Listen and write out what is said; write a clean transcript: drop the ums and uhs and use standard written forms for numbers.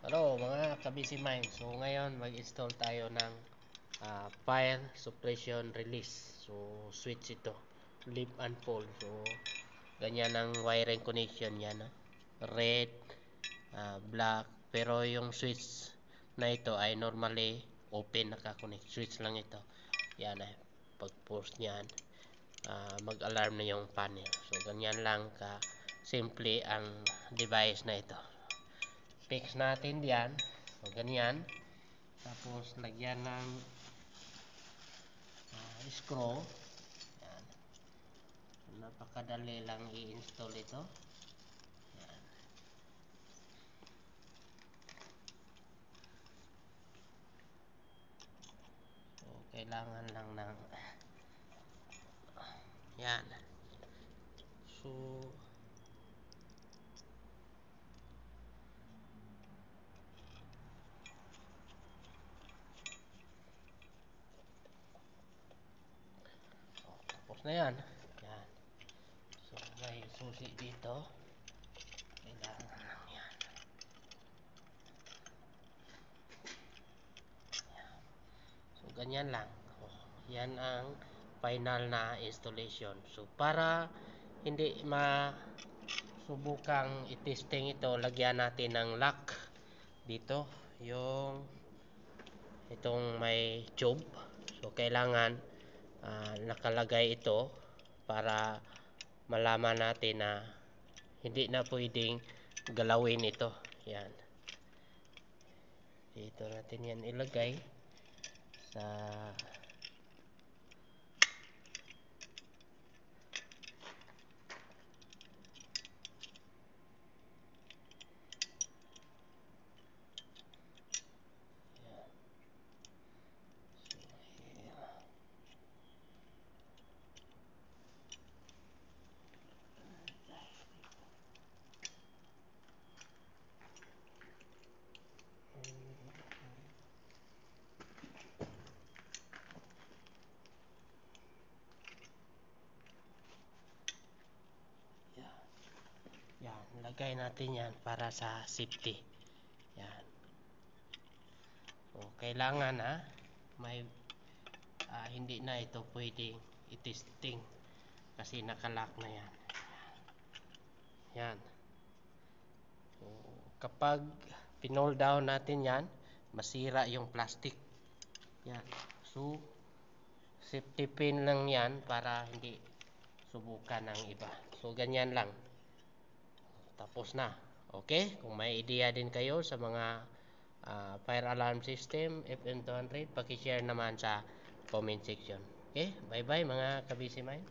Hello mga kabisi mind. So ngayon mag-install tayo ng fire suppression release. So switch ito, lift and pull. So ganyan ang wiring connection yan, no? Red, black, pero yung switch na ito ay normally open, nakakonect. Switch lang ito. Yan ay pag push niyan, mag-alarm na yung panel. So ganyan lang ka simple ang device na ito. Fix natin diyan. So ganyan. Tapos lagyan ng screw. Yan. So, napakadali lang i-install ito. Yan. So kailangan lang ng yan. So tapos na yan. Yan. So may susi dito. Kailangan lang yan. So ganyan lang. Yan ang final na installation. So para hindi masubukang i-testing ito, lagyan natin ng lock dito, yung itong may tube. So kailangan nakalagay ito para malaman natin na hindi na pwedeng galawin ito. Yan. Dito natin yan ilagay sa yan, lagay natin yan para sa safety. Yan. So, kailangan may hindi na ito pwedeng i-testing kasi nakalock na yan. Yan. So, kapag pinol down natin yan, masira yung plastic. Yan. So, safety pin lang yan para hindi subukan ng iba. So, ganyan lang. Tapos na. Okay? Kung may idea din kayo sa mga fire alarm system, FM200, paki-share naman sa comment section. Okay? Bye-bye mga kabisi mind.